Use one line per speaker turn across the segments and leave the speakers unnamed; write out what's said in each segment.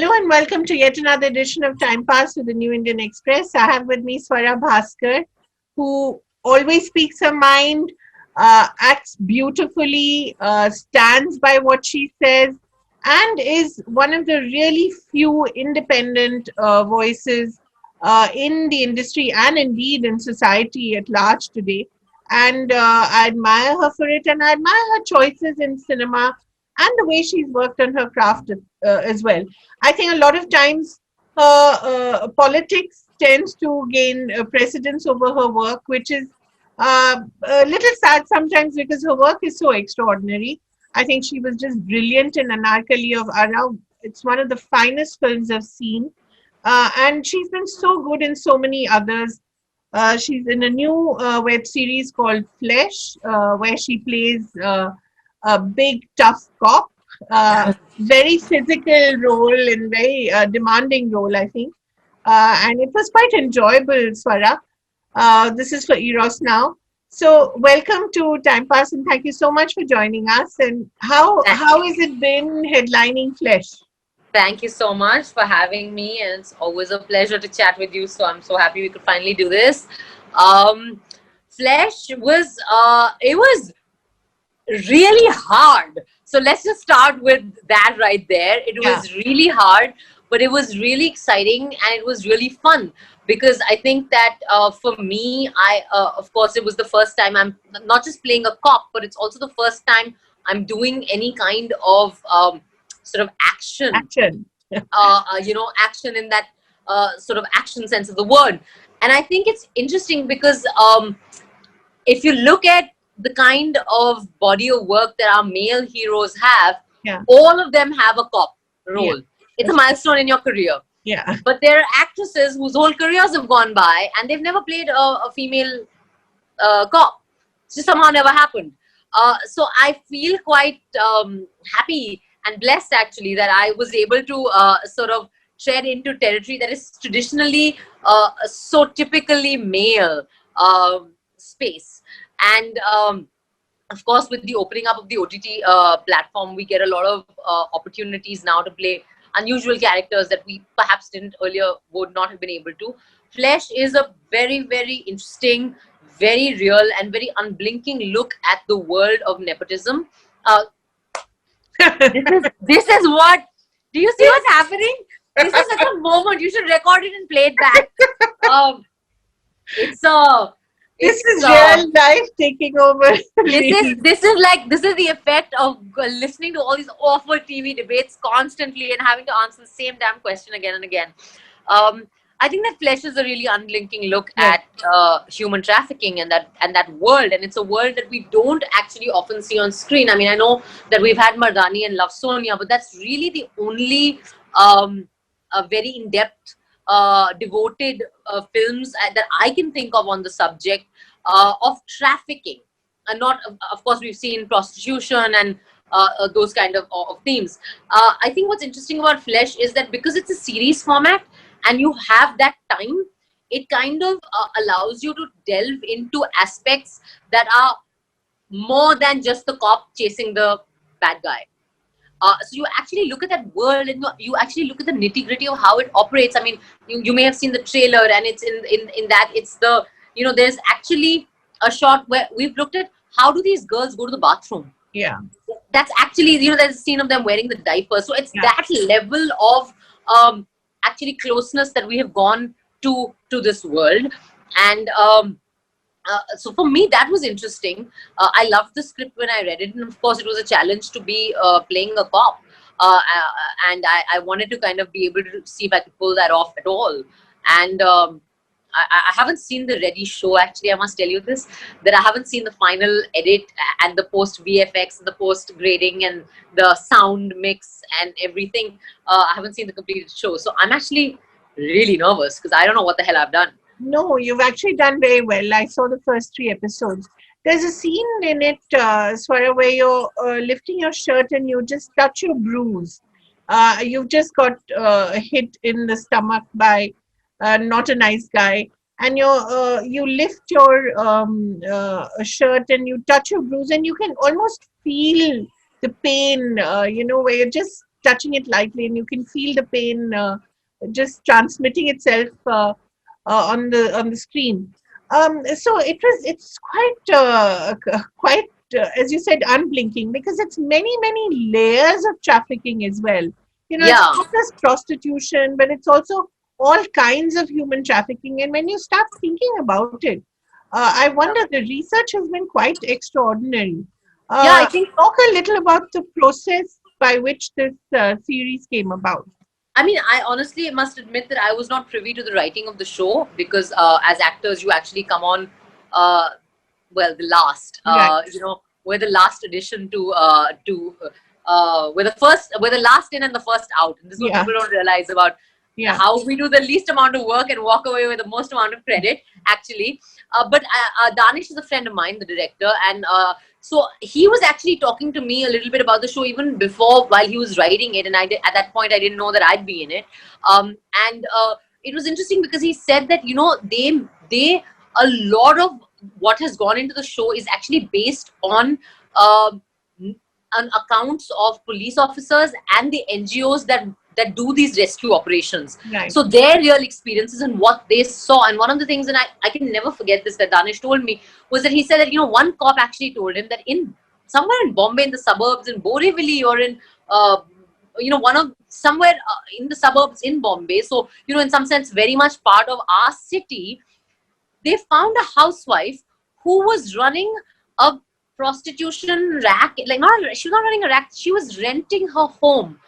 Hello and welcome to yet another edition of Time Pass with the New Indian Express. I have with me Swara Bhaskar, who always speaks her mind, acts beautifully, stands by what she says, and is one of the really few independent voices in the industry and indeed in society at large today. And I admire her for it, and I admire her choices in cinema and the way she's worked on her craft as well. I think a lot of times politics tends to gain precedence over her work, which is a little sad sometimes because her work is so extraordinary. I think she was just brilliant in Anarkali of Ara. It's one of the finest films I've seen. And she's been so good in so many others. She's in a new web series called Flesh, where she plays a big, tough cop. Very physical role and very demanding role, I think. And it was quite enjoyable, Swara. This is for Eros now. So, welcome to Time Pass, and thank you so much for joining us. And how has it been headlining Flesh?
Thank you so much for having me, and it's always a pleasure to chat with you. So I'm so happy we could finally do this. Flesh was it was really hard. So let's just start with that right there. It was really hard, but it was really exciting and it was really fun because I think that for me, of course, it was the first time I'm not just playing a cop, but it's also the first time I'm doing any kind of sort of action. Action in that sort of action sense of the word. And I think it's interesting because if you look at the kind of body of work that our male heroes have, all of them have a cop role. It's a milestone in your career. But there are actresses whose whole careers have gone by and they've never played a female cop. It just somehow never happened. So I feel quite happy and blessed actually that I was able to sort of tread into territory that is traditionally so typically male space. And of course, with the opening up of the OTT platform, we get a lot of opportunities now to play unusual characters that we perhaps didn't earlier, would not have been able to. Flesh is a very, very interesting, very real and very unblinking look at the world of nepotism. This is what, do you see what's happening? This is such a moment. You should record it and play it back.
This is real life taking over.
This is the effect of listening to all these awful TV debates constantly and having to answer the same damn question again and again. I think that Flesh is a really unblinking look at human trafficking and that world, and it's a world that we don't actually often see on screen. I mean, I know that we've had Mardani and Love Sonia, but that's really the only a very in-depth, devoted films that I can think of on the subject of trafficking. And not, of course, we've seen prostitution and those kind of themes. I think what's interesting about Flesh is that because it's a series format and you have that time, it kind of allows you to delve into aspects that are more than just the cop chasing the bad guy. So you actually look at that world and you actually look at the nitty gritty of how it operates. I mean, you may have seen the trailer, and it's in that it's the, there's actually a shot where we've looked at how do these girls go to the bathroom. That's actually, there's a scene of them wearing the diaper. So it's that level of actually closeness that we have gone to this world. And so for me, that was interesting. I loved the script when I read it. And of course, it was a challenge to be playing a cop. And I wanted to kind of be able to see if I could pull that off at all. And I haven't seen the ready show, actually. I must tell you this, that I haven't seen the final edit and the post VFX and the post grading and the sound mix and everything. I haven't seen the completed show. So I'm actually really nervous because I don't know what the hell I've done.
No, you've actually done very well. I saw the first 3 episodes. There's a scene in it, Swara, where you're lifting your shirt and you just touch your bruise. You've just got hit in the stomach by not a nice guy, and you lift your shirt and you touch your bruise, and you can almost feel the pain. Where you're just touching it lightly, and you can feel the pain just transmitting itself on the screen. So it's quite as you said, unblinking, because it's many layers of trafficking as well. It's
Yeah.
not just prostitution, but it's also all kinds of human trafficking. And when you start thinking about it, I wonder, the research has been quite extraordinary.
Yeah, I think,
Talk a little about the process by which this series came about.
I mean, I honestly must admit that I was not privy to the writing of the show because as actors, you actually come on, uh, well, the last,
Right.
we're the last addition we're the last in and the first out. And this is what
Yeah.
people don't realize about
Yeah.
how we do the least amount of work and walk away with the most amount of credit, actually. But Danish is a friend of mine, the director, and so he was actually talking to me a little bit about the show even before, while he was writing it, and at that point I didn't know that I'd be in it. And it was interesting because he said that they a lot of what has gone into the show is actually based uh, on accounts of police officers and the NGOs that do these rescue operations.
Right.
So their real experiences and what they saw. And one of the things, and I can never forget this, that Danish told me, was that he said that, one cop actually told him that in somewhere in Bombay, in the suburbs, in Borivali, or in, one of somewhere in the suburbs in Bombay, so, in some sense, very much part of our city, they found a housewife who was running a prostitution racket. Like, not, she was not running a racket, she was renting her home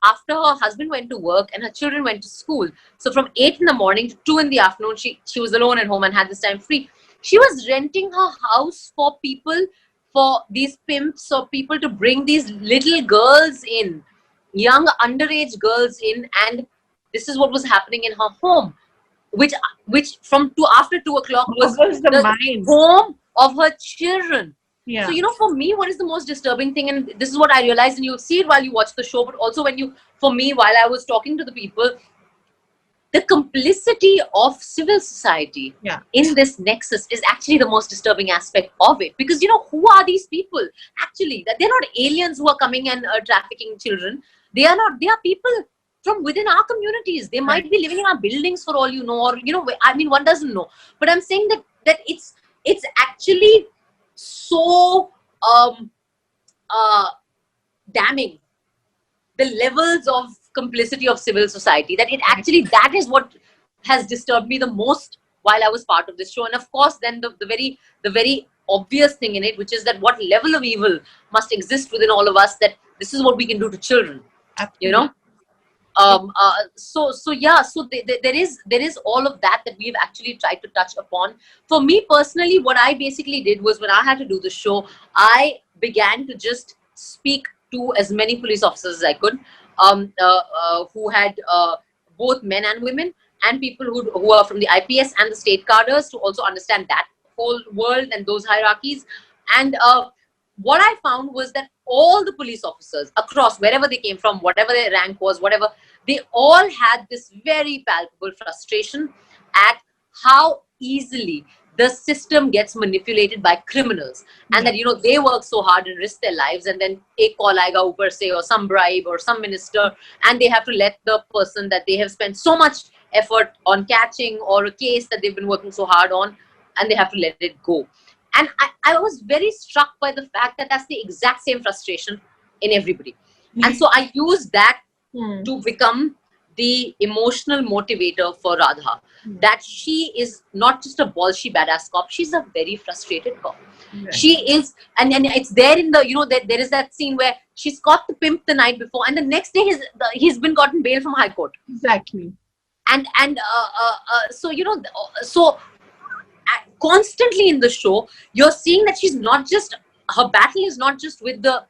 after her husband went to work and her children went to school. So from 8 in the morning to 2 in the afternoon, she was alone at home and had this time free. She was renting her house for people, for these pimps or people to bring these little girls in, young underage girls in, and this is what was happening in her home, which from after 2 o'clock was
Boggles the
the
mind.
home of her children. So,
Yeah.
for me, what is the most disturbing thing, and this is what I realized, and you'll see it while you watch the show, but also for me, while I was talking to the people, the complicity of civil society
Yeah.
in this nexus is actually the most disturbing aspect of it. Because, who are these people? Actually, that they're not aliens who are coming and trafficking children. They are people from within our communities. They
Right.
might be living in our buildings for all you know, or, I mean, one doesn't know. But I'm saying that it's actually so uh, damning, the levels of complicity of civil society, that that is what has disturbed me the most while I was part of this show. And of course, then the very obvious thing in it, which is that what level of evil must exist within all of us, that this is what we can do to children, you
Absolutely.
know. So there is all of that we've actually tried to touch upon. For me personally, what I basically did was, when I had to do the show, I began to just speak to as many police officers as I could, who had both men and women, and people who are from the IPS and the state cadres, to also understand that whole world and those hierarchies. And what I found was that all the police officers across, wherever they came from, whatever their rank was, whatever, they all had this very palpable frustration at how easily the system gets manipulated by criminals. And
Yeah.
that, they work so hard and risk their lives, and then ek call aayega upar se, or some bribe or some minister, and they have to let the person that they have spent so much effort on catching, or a case that they've been working so hard on, and they have to let it go. And I was very struck by the fact that that's the exact same frustration in everybody. And so I used that to become the emotional motivator for Radha. That she is not just a bolshy badass cop, she's a very frustrated cop.
Right.
She is, and it's there in the, there is that scene where she's caught the pimp the night before, and the next day he's been gotten bail from High Court.
Exactly.
And so, so constantly in the show, you're seeing that her battle is not just with the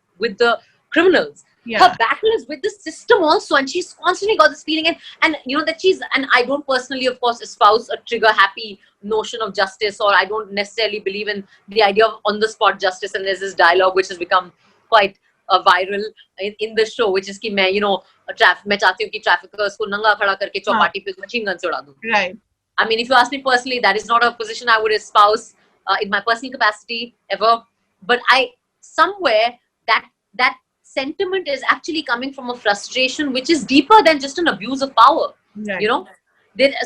criminals.
Yeah.
Her battle is with the system also, and she's constantly got this feeling, and that and I don't personally, of course, espouse a trigger happy notion of justice, or I don't necessarily believe in the idea of on the spot justice. And there's this dialogue which has become quite viral in the show, which is कि मैं मैं चाहती हूँ कि traffickers को नंगा खड़ा करके चौपाटी पे machine gun से उड़ा दूँ.
Right.
I mean, if you ask me personally, that is not a position I would espouse in my personal capacity ever. But somewhere that sentiment is actually coming from a frustration which is deeper than just an abuse of power. You
Right.
know,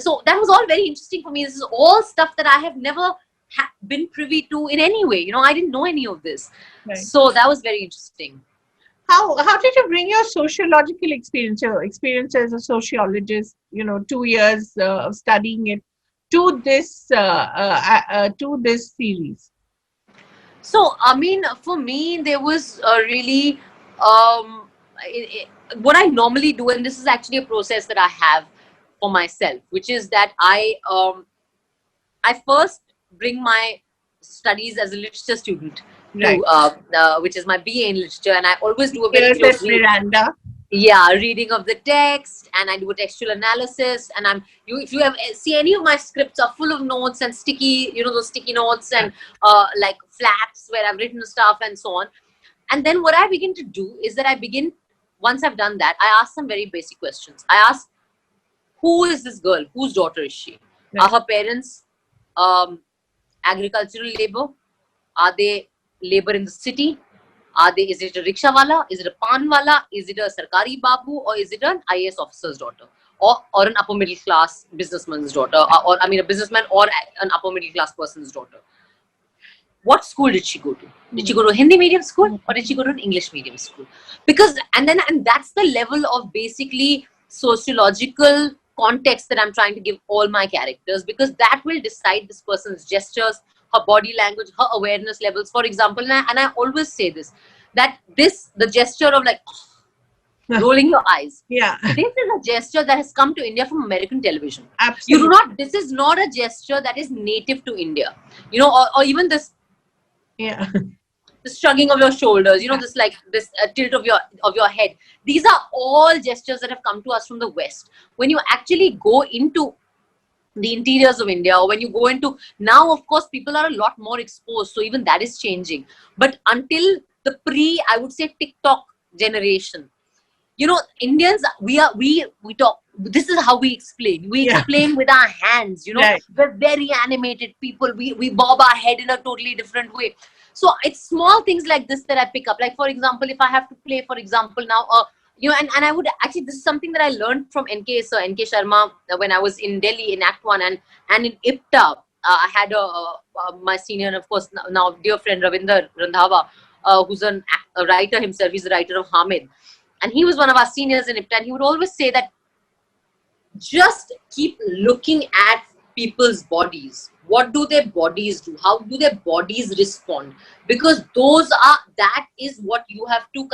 so that was all very interesting for me. This is all stuff that I have never been privy to in any way. You know, I didn't know any of this.
Right.
So that was very interesting.
How did you bring your sociological experience, your experience as a sociologist, 2 years of studying it, to this series?
So, I mean, for me, there was really um, what I normally do, and this is actually a process that I have for myself, which is that I first bring my studies as a literature student
Right.
to which is my BA in literature, and I always do a very
Here's
close
at
read.
Miranda.
Yeah, reading of the text, and I do a textual analysis, and if you have see any of my scripts are full of notes and sticky, those sticky notes and like flaps where I've written stuff and so on. And then what I begin to do is that once I've done that, I ask some very basic questions. I ask, who is this girl? Whose daughter is she?
Right.
Are her parents agricultural labor? Are they labor in the city? Is it a rickshaw wala? Is it a pan wala? Is it a sarkari babu? Or is it an IAS officer's daughter? Or an upper middle class businessman's daughter? Or I mean, a businessman or an upper middle class person's daughter? What school did she go to? Did she go to a Hindi medium school or did she go to an English medium school? And that's the level of basically sociological context that I'm trying to give all my characters, because that will decide this person's gestures, her body language, her awareness levels. For example, and I always say this, the gesture of like rolling your eyes.
Yeah.
This is a gesture that has come to India from American television.
Absolutely.
This is not a gesture that is native to India. Or even this
Yeah.
the shrugging of your shoulders, this tilt of your head. These are all gestures that have come to us from the West. When you actually go into the interiors of India, or when you go into, now of course people are a lot more exposed, so even that is changing. But until the I would say TikTok generation, Indians, we talk, this is how we explain. We explain with our hands,
Right.
We're very animated people. We bob our head in a totally different way. So it's small things like this that I pick up. Like, for example, if I have to play, for example, now, and I would actually, this is something that I learned from NK Sharma when I was in Delhi in Act 1 and in IPTA. I had my senior, and of course, now dear friend Ravinder Randhawa, who's a writer himself. He's the writer of Hamid. And he was one of our seniors in IPTA, and he would always say that just keep looking at people's bodies. What do their bodies do? How do their bodies respond? Because that is what you have to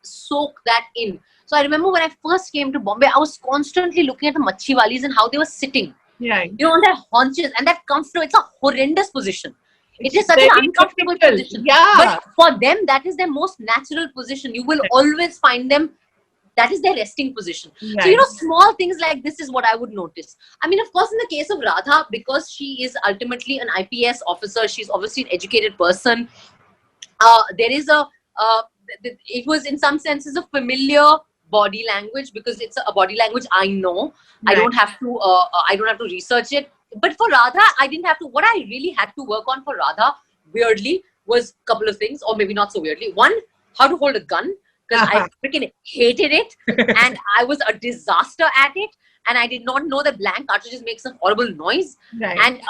soak that in. So I remember when I first came to Bombay, I was constantly looking at the machiwalis and how they were sitting.
Right.
On their haunches, and that comfortable, it's a horrendous position. It is such an uncomfortable position.
Yeah.
But for them, that is their most natural position. You will always find them, that is their resting position.
Right.
So, small things like this is what I would notice. I mean, of course, in the case of Radha, because she is ultimately an IPS officer, she's obviously an educated person. There is it was in some senses a familiar body language, because it's a body language I know. Right. I don't have to research it. But for Radha, I didn't have to. What I really had to work on for Radha, weirdly, was a couple of things, or maybe not so weirdly. One, how to hold a gun, because I freaking hated it, and I was a disaster at it, and I did not know that blank cartridges make some horrible noise. Right. And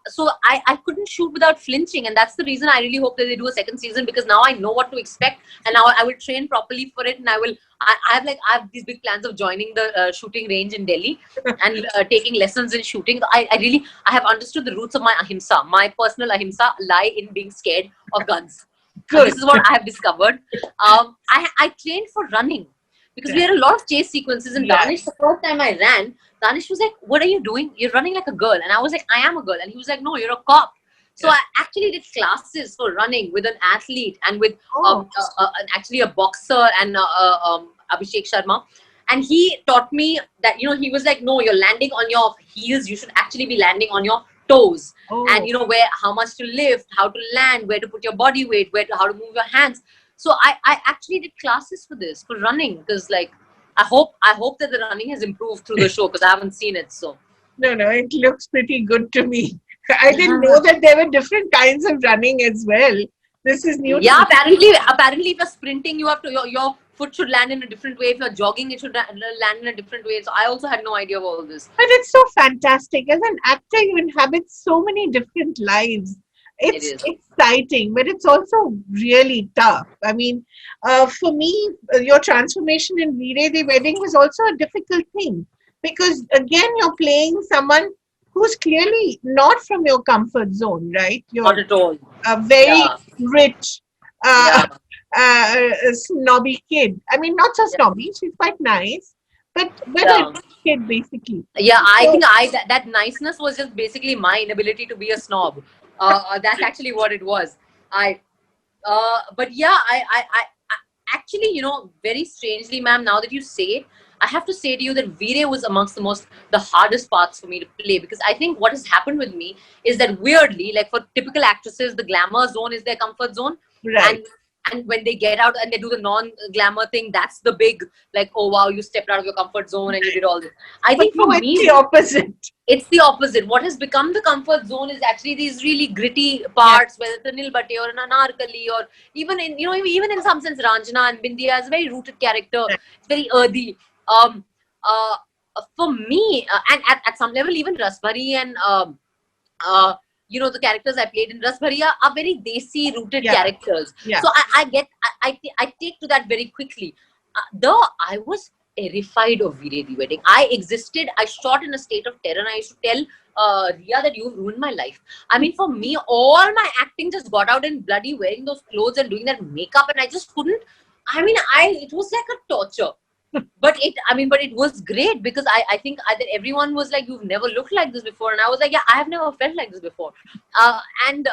so I couldn't shoot without flinching, and that's the reason I really hope that they do a second season, because now I know what to expect, and now I will train properly for it, and I have these big plans of joining the shooting range in Delhi and taking lessons in shooting. I have understood the roots of my ahimsa. My personal ahimsa lie in being scared of guns. This is what I have discovered. I trained for running, because we had a lot of chase sequences in Danish. The first time I ran, Danish was like, "What are you doing? You're running like a girl." And I was like, "I am a girl." And he was like, "No, you're a cop." So I actually did classes for running with an athlete and with actually a boxer and Abhishek Sharma. And he taught me that, he was like, "No, you're landing on your heels. You should actually be landing on your toes." And how much to lift, how to land, where to put your body weight, how to move your hands. So I actually did classes for this, for running, because like I hope that the running has improved through the show, because I haven't seen it. So
no, it looks pretty good to me. I didn't know that there were different kinds of running as well. This is new to
Yeah,
me.
apparently, if you're sprinting, you have to your foot should land in a different way. If you're jogging, it should land in a different way. So I also had no idea of all this.
But it's so fantastic. As an actor, you inhabit so many different lives.
It
It's
is.
exciting, but it's also really tough. I mean, for me, your transformation in V-Ray the Wedding was also a difficult thing because, again, you're playing someone who's clearly not from your comfort zone, right?
Not
You're
at all.
a very
Yeah,
rich, uh,
yeah,
snobby kid. I mean, not so
yeah,
snobby. She's quite nice, but a
yeah.
rich kid basically.
Yeah, I
So
think that niceness was just basically my inability to be a snob. That's actually what it was. I but yeah, I actually, very strangely, ma'am, now that you say it, I have to say to you that Veere was amongst the hardest parts for me to play, because I think what has happened with me is that weirdly, like for typical actresses, the glamour zone is their comfort zone,
right.
and when they get out and they do the non-glamour thing, that's the big, like, oh wow, you stepped out of your comfort zone and you did all this. I
But
think for
no, it's
me,
the opposite.
it's the opposite. What has become the comfort zone is actually these really gritty
Yeah,
parts, whether it's a Nilbate or an Anarkali, or even in, even in some sense, Ranjana and Bindiya is a very rooted character.
right.
It's very earthy. Um, uh, for me, and at some level, even Rasbhari and uh, the characters I played in Rasbhari are very desi rooted
Yeah,
characters.
yeah.
So I take to that very quickly. Though I was terrified of Veere the Wedding. I existed, I shot in a state of terror, and I used to tell Ria that you've ruined my life. I mean, for me, all my acting just got out in bloody wearing those clothes and doing that makeup, and I just couldn't. I mean, it was like a torture. But it was great because I think that everyone was like, you've never looked like this before. And I was like, yeah, I have never felt like this before. And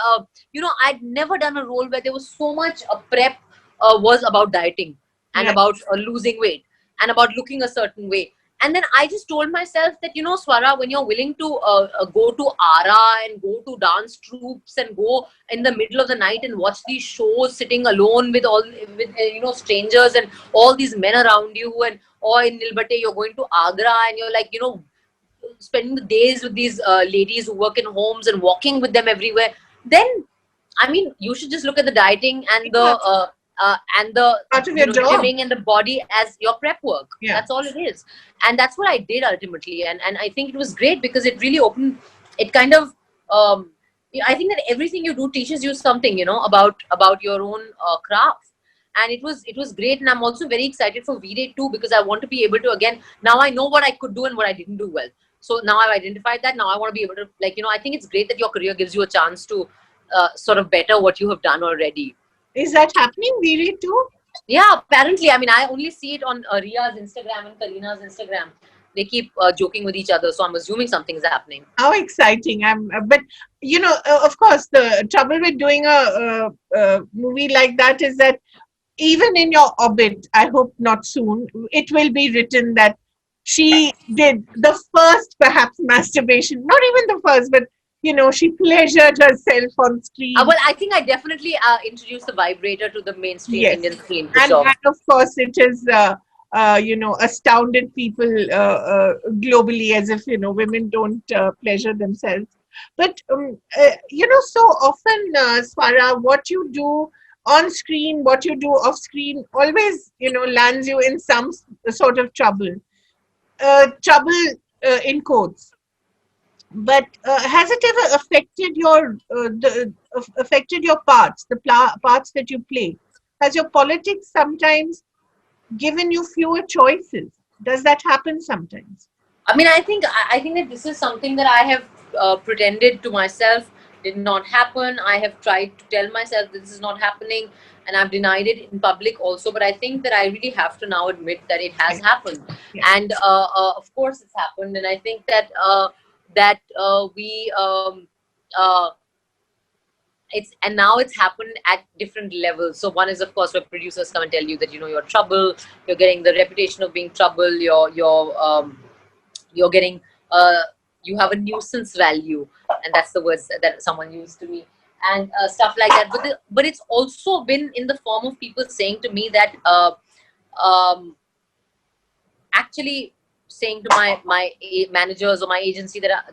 I'd never done a role where there was so much prep was about dieting and
Right.
about losing weight and about looking a certain way. And then I just told myself that, Swara, when you're willing to go to Ara and go to dance troops and go in the middle of the night and watch these shows sitting alone with strangers and all these men around you, and or in Nilbate you're going to Agra and you're like, spending the days with these ladies who work in homes and walking with them everywhere, then I mean, you should just look at the dieting and
Yeah,
the
part of your job.
gymming and the body as your prep work.
Yeah.
That's all it is, and that's what I did ultimately. And I think it was great because it really opened. It kind of I think that everything you do teaches you something, about your own craft. And it was great, and I'm also very excited for V-Day too, because I want to be able to, again, now I know what I could do and what I didn't do well. So now I've identified that. Now I want to be able to, like, I think it's great that your career gives you a chance to sort of better what you have done already.
Is that happening, Viri, too?
Yeah, apparently. I mean, I only see it on Ria's Instagram and Karina's Instagram. They keep joking with each other, so I'm assuming something's happening.
How exciting! But of course, the trouble with doing a movie like that is that even in your orbit, I hope not soon, it will be written that she did the first, perhaps, masturbation. Not even the first, but she pleasured herself on screen.
Well, I think I definitely introduced the vibrator to the mainstream
Yes,
Indian scene for
and
sure.
of course, it has astounded people globally, as if women don't pleasure themselves. But so often, Swara, what you do on screen, what you do off screen, always lands you in some sort of trouble. Trouble in quotes. But has it ever affected your parts, the parts that you play? Has your politics sometimes given you fewer choices? Does that happen sometimes?
I mean, I think that this is something that I have pretended to myself did not happen. I have tried to tell myself that this is not happening, and I've denied it in public also. But I think that I really have to now admit that it has
Yes.
happened,
Yes.
and of course it's happened. And I think that we uh, it's and now it's happened at different levels. So one is, of course, where producers come and tell you that you're trouble, you're getting the reputation of being trouble, you're getting you have a nuisance value, and that's the words that someone used to me, and stuff like that. But it's also been in the form of people saying to me that um, actually saying to my managers or my agency that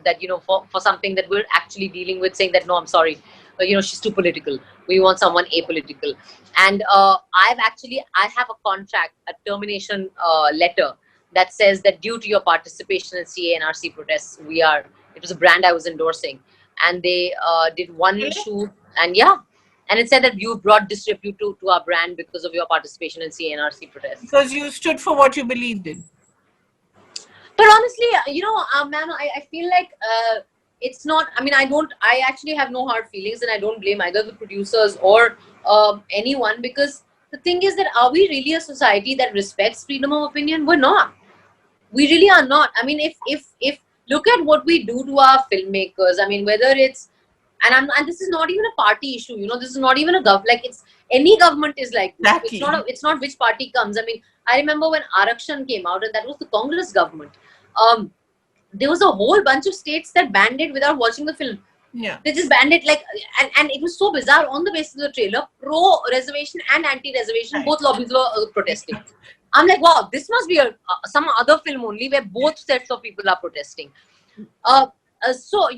for something that we're actually dealing with, saying that no, I'm sorry, she's too political. We want someone apolitical. And I have a contract, a termination letter that says that due to your participation in CA and RC protests, it was a brand I was endorsing, and they did one
Really?
shoot, and yeah, and it said that you brought disrepute to our brand because of your participation in CA and RC protests.
Because you stood for what you believed in.
But honestly, ma'am, I feel like it's not. I mean, I actually have no hard feelings, and I don't blame either the producers or anyone, because the thing is that, are we really a society that respects freedom of opinion? We're not. We really are not. I mean, if look at what we do to our filmmakers. I mean, whether it's, and this is not even a party issue. This is not even a like, it's any government is like this.
Exactly.
It's not which party comes. I mean, I remember when Arakshan came out, and that was the Congress government. Um, there was a whole bunch of states that banned it without watching the film.
Yeah.
They just banned it, like, and it was so bizarre. On the basis of the trailer, pro reservation and anti reservation,
Right.
both lobbies were protesting. I'm like, wow, this must be some other film only where both sets of people are protesting. So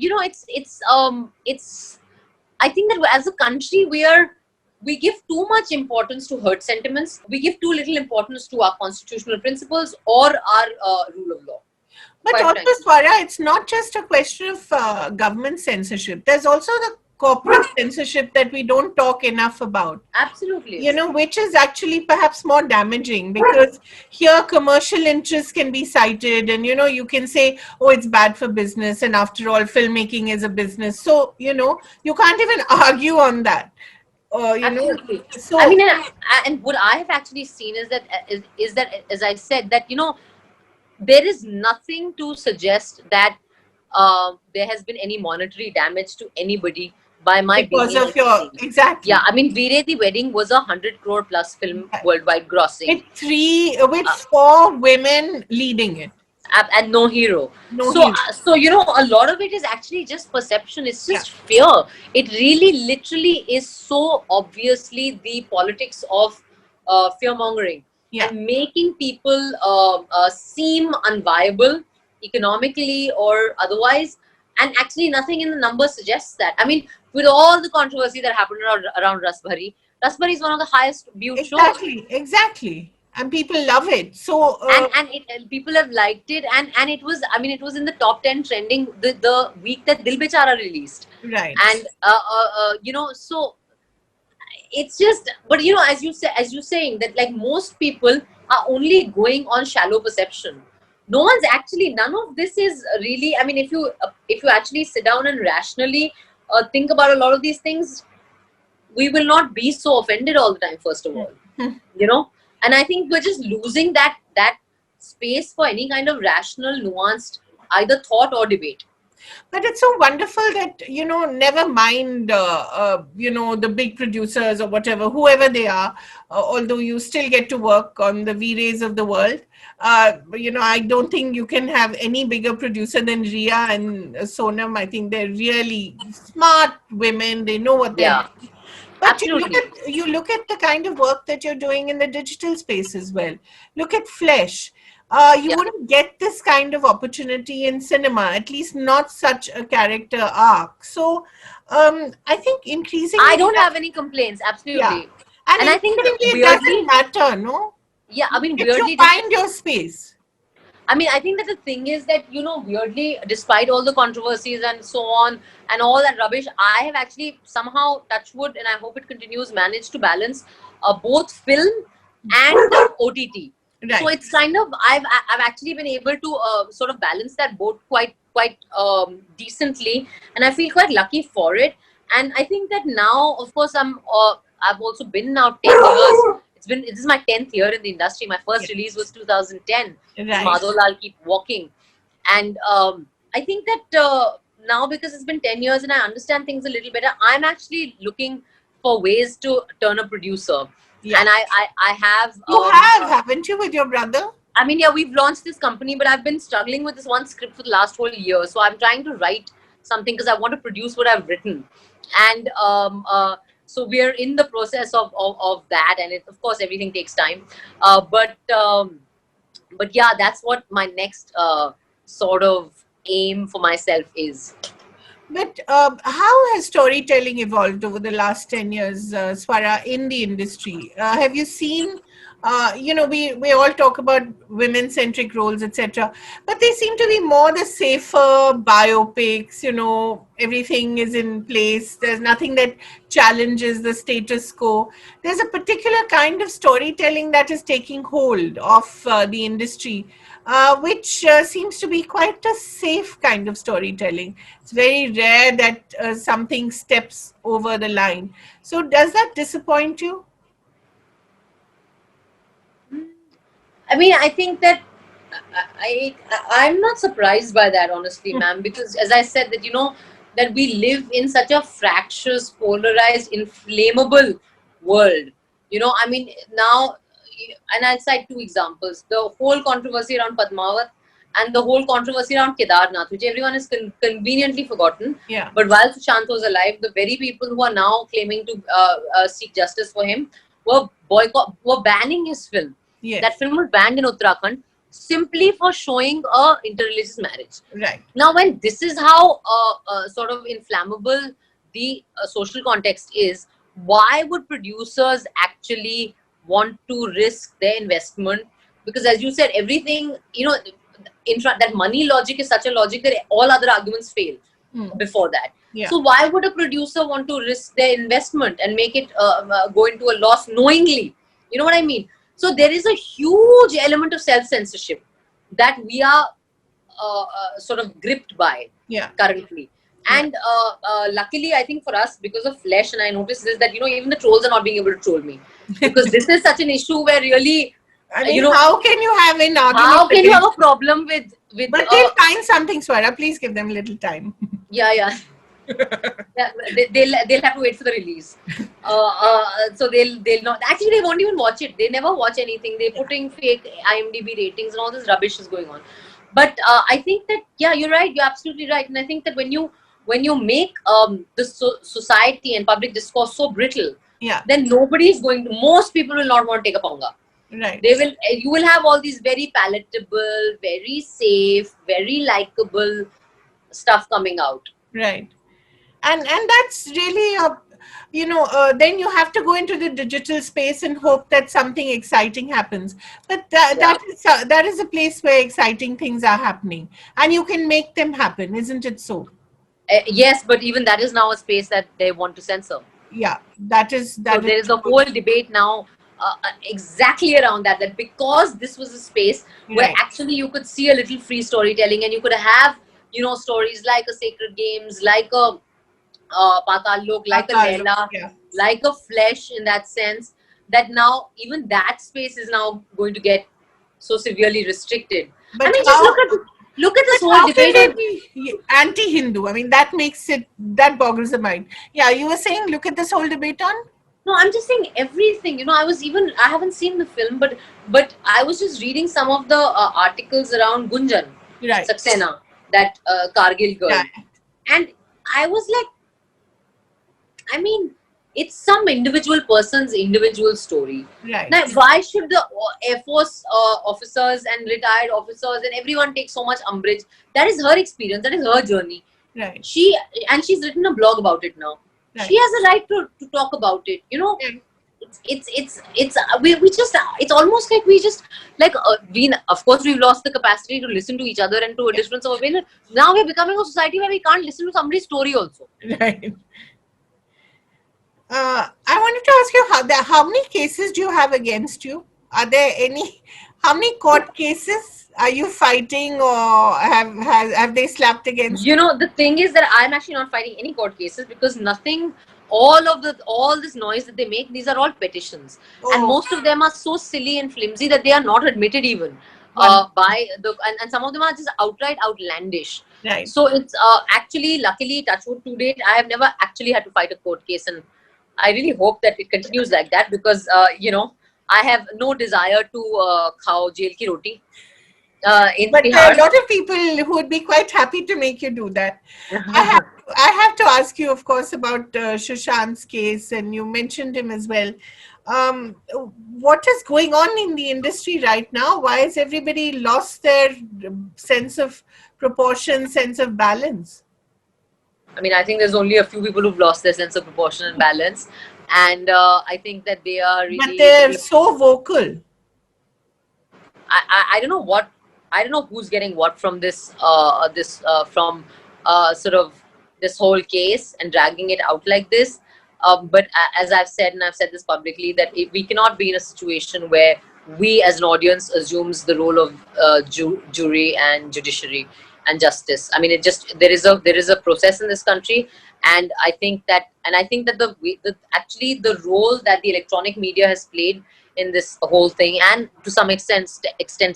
it's. I think that as a country, we give too much importance to hurt sentiments. We give too little importance to our constitutional principles or our rule of law.
But
Quite
also,
frankly.
Swara, it's not just a question of government censorship. There's also the corporate censorship that we don't talk enough about.
Absolutely.
Which is actually perhaps more damaging, because here commercial interests can be cited, and you can say, oh, it's bad for business, and after all, filmmaking is a business. So, you can't even argue on that.
Absolutely.
So,
I mean, and what I have actually seen is that as I said, that there is nothing to suggest that there has been any monetary damage to anybody by my being
because
in
of
any
your,
scene.
exactly.
Yeah, I mean, Veere the Wedding was 100 crore plus film worldwide grossing.
With 4 women leading it.
And no hero.
No
So,
hero.
a lot of it is actually just perception. It's
Yeah.
just fear. It really, literally is so obviously the politics of fear mongering,
Yeah.
and making people seem unviable economically or otherwise. And actually, nothing in the numbers suggests that. I mean, with all the controversy that happened around Rasbhari is one of the highest viewed shows.
Exactly. And people love it. So,
And people have liked it, and it was, I mean, it was in the top 10 trending the week that Dil Bechara released.
right.
And so it's just, but as you're saying that, like, most people are only going on shallow perception. None of this is really, I mean, if you actually sit down and rationally think about a lot of these things, we will not be so offended all the time, first of all. And I think we're just losing that space for any kind of rational, nuanced either thought or debate.
But it's so wonderful that, never mind, the big producers or whatever, whoever they are, although you still get to work on the V-Rays of the world. I don't think you can have any bigger producer than Ria and Sonam. I think they're really smart women. They know what they're
Yeah,
doing. But
absolutely.
you look at the kind of work that you're doing in the digital space as well. Look at Flesh. You
Yeah.
wouldn't get this kind of opportunity in cinema, at least not such a character arc. So, I think increasingly,
I don't have any complaints,
yeah,
absolutely.
and
And I think that
increasingly it doesn't
weirdly,
matter, no?
yeah, I mean,
If you
weirdly,
find your space,
I mean, I think that the thing is that, weirdly, despite all the controversies and so on and all that rubbish, I have actually somehow, touch wood, and I hope it continues, managed to balance both film and OTT. So
right?
it's kind of, I've actually been able to sort of balance that both quite decently, and I feel quite lucky for it. And I think that now, of course, I've also been now 10 years. This is my 10th year in the industry. My first
Yeah.
release was 2010.
Right.
Madholal Keep Walking. And I think that now, because it's been 10 years and I understand things a little better, I'm actually looking for ways to turn a producer.
Yeah.
And I have.
You haven't you, with your brother?
I mean, yeah, we've launched this company, but I've been struggling with this one script for the last whole year. So I'm trying to write something because I want to produce what I've written. And so we're in the process of that. And of course, everything takes time. But yeah, that's what my next sort of aim for myself is.
But how has storytelling evolved over the last 10 years, Swara, in the industry? Have you seen, we all talk about women-centric roles, etc., but they seem to be more the safer biopics, everything is in place. There's nothing that challenges the status quo. There's a particular kind of storytelling that is taking hold of the industry, which seems to be quite a safe kind of storytelling. It's very rare that something steps over the line. So, does that disappoint you?
I mean, I think that I'm not surprised by that, honestly, ma'am, because as I said, that that we live in such a fractious, polarized, inflammable world. I mean, now, and I'll cite two examples: the whole controversy around Padmavat and the whole controversy around Kedarnath, which everyone has conveniently forgotten.
Yeah.
But while Sushant was alive, the very people who are now claiming to seek justice for him were banning his film.
Yes.
That film was banned in Uttarakhand simply for showing a interreligious marriage.
Right.
Now, when this is how sort of inflammable the social context is, why would producers actually want to risk their investment? Because, as you said, everything, that money logic is such a logic that all other arguments fail before that.
Yeah.
So, why would a producer want to risk their investment and make it go into a loss knowingly? You know what I mean? So, there is a huge element of self-censorship that we are sort of gripped by currently. And luckily, I think for us, because of Flesh, and I noticed this, that even the trolls are not being able to troll me, because this is such an issue where really,
I mean, how can you have an argument?
How can you have a problem with?
But they'll find something, Swara. Please give them a little time.
Yeah. They'll have to wait for the release. So they'll not. Actually, they won't even watch it. They never watch anything. They're putting fake IMDb ratings and all this rubbish is going on. But I think that you're right. You're absolutely right. And I think that when you make the society and public discourse so brittle, then nobody is going to. Most people will not want to take a ponga.
Right.
You will have all these very palatable, very safe, very likable stuff coming out.
Right. And that's really then you have to go into the digital space and hope that something exciting happens. But that is a place where exciting things are happening, and you can make them happen, isn't it so?
Yes, but even that is now a space that they want to censor.
Yeah, that is.
So there is a whole debate now exactly around that because this was a space where actually you could see a little free storytelling, and you could have stories like a Sacred Games, like a Patal Lok, like a Leela, like a Flesh, in that sense, that now even that space is now going to get so severely restricted.
But
I mean, just look at this whole debate.
Anti-Hindu. I mean, that boggles the mind. Yeah, you were saying, look at this whole debate on.
No, I'm just saying everything. I haven't seen the film, but I was just reading some of the articles around Gunjan Saxena, that Kargil girl, and I was like, I mean, it's some individual person's individual story.
Right.
Now, why should the Air Force officers and retired officers and everyone take so much umbrage? That is her experience. That is her journey.
Right.
She's written a blog about it now. Right. She has a right to talk about it. It's almost like we just of course we've lost the capacity to listen to each other and to a difference of opinion. Now we're becoming a society where we can't listen to somebody's story also.
Right. I wanted to ask you, how many cases do you have against you? Are there any? How many court cases are you fighting, or have they slapped against you?
The thing is that I'm actually not fighting any court cases, because nothing. All this noise that they make, these are all petitions, and most of them are so silly and flimsy that they are not admitted even by the and some of them are just outright outlandish.
Right.
So it's actually, luckily, touchwood to date, I have never actually had to fight a court case, and I really hope that it continues like that, because I have no desire to khao jail ki roti.
But there are a lot of people who would be quite happy to make you do that. I have to ask you, of course, about Sushant's case, and you mentioned him as well. What is going on in the industry right now? Why has everybody lost their sense of proportion, sense of balance?
I mean, I think there's only a few people who've lost their sense of proportion and balance, and I think that they are
But
really,
they're
really.
so vocal.
I don't know what, I don't know who's getting what from from sort of this whole case and dragging it out like this. But as I've said, and I've said this publicly, that we cannot be in a situation where we as an audience assumes the role of jury and judiciary and justice. I mean, it just, there is a process in this country, and I think that actually the role that the electronic media has played in this whole thing, and to some extent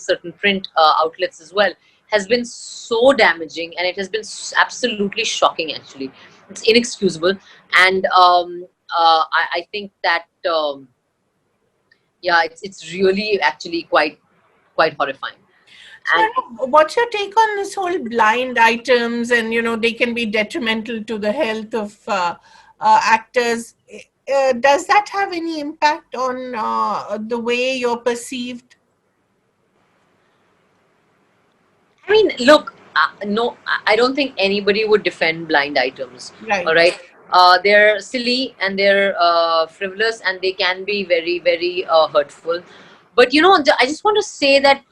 certain print outlets as well, has been so damaging, and it has been absolutely shocking. Actually, it's inexcusable, and I think that yeah, it's really actually quite horrifying. And
So, what's your take on this whole blind items, and they can be detrimental to the health of actors? Does that have any impact on the way you're perceived?
I mean, look, no, I don't think anybody would defend blind items. All
Right.
right, they're silly and they're frivolous, and they can be very, very hurtful. But I just want to say that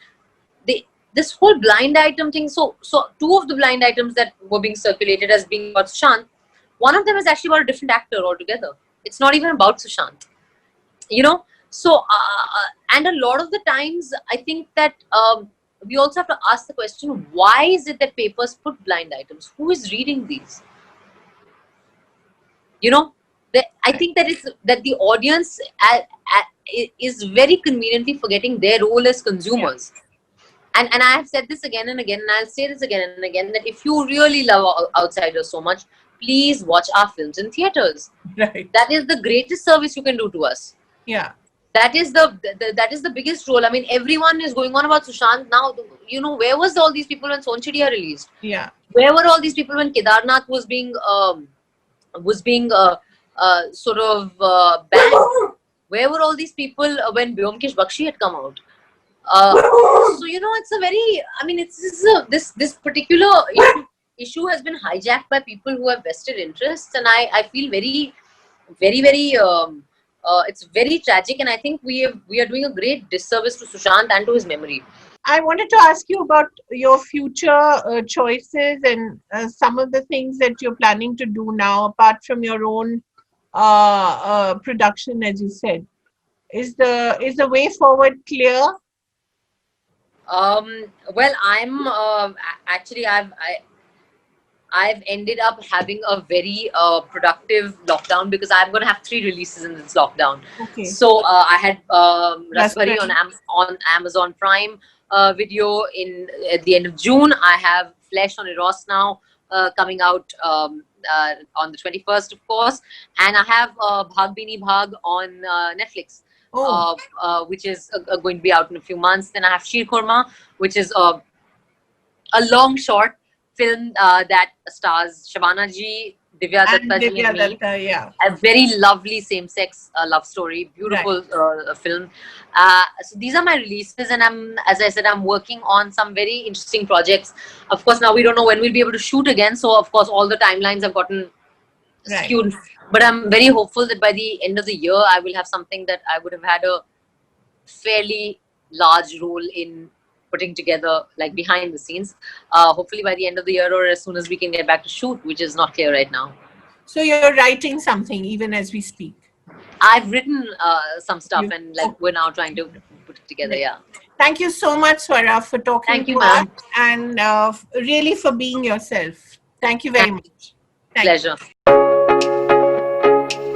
this whole blind item thing. So two of the blind items that were being circulated as being about Sushant, one of them is actually about a different actor altogether. It's not even about Sushant. You know, and a lot of the times, I think that we also have to ask the question: why is it that papers put blind items? Who is reading these? You know, I think that it's that the audience is very conveniently forgetting their role as consumers. And I have said this again and again, and I'll say this again and again, that if you really love outsiders so much, please watch our films in theaters.
Right.
That is the greatest service you can do to us.
Yeah.
That is that is the biggest role. I mean, everyone is going on about Sushant now. Where was all these people when Sonchadiya released?
Yeah.
Where were all these people when Kedarnath was being sort of banned? Where were all these people when Byomkesh Bakshi had come out? So it's a very, I mean, this particular issue has been hijacked by people who have vested interests, and I feel very, very, very it's very tragic, and I think we are doing a great disservice to Sushant and to his memory.
I wanted to ask you about your future choices, and some of the things that you're planning to do now, apart from your own production, as you said. Is the way forward clear?
Well, I'm actually I've ended up having a very productive lockdown, because I'm going to have 3 releases in this lockdown.
Okay.
So I had Rasbari
Raspberry.
on Amazon Prime Video at the end of June. I have Flesh on Eros now coming out on the 21st, of course, and I have Bhag Bini Bhag on Netflix.
Oh,
Which is going to be out in a few months. Then I have Sheer Khurma, which is a long short film that stars Shabana ji, Divya
and
Datta ji,
Divya
and me.
Datta, yeah.
A very lovely same-sex love story, beautiful film. So these are my releases, and as I said, I'm working on some very interesting projects. Of course, now we don't know when we'll be able to shoot again, so of course all the timelines have gotten skewed. But I'm very hopeful that by the end of the year, I will have something that I would have had a fairly large role in putting together, like behind the scenes. Hopefully by the end of the year, or as soon as we can get back to shoot, which is not clear right now.
So you're writing something even as we speak.
I've written some stuff, and we're now trying to put it together. Yeah.
Thank you so much, Swara, for talking
Thank you,
to
ma'am.
us, and really for being yourself. Thank you very much.
Pleasure.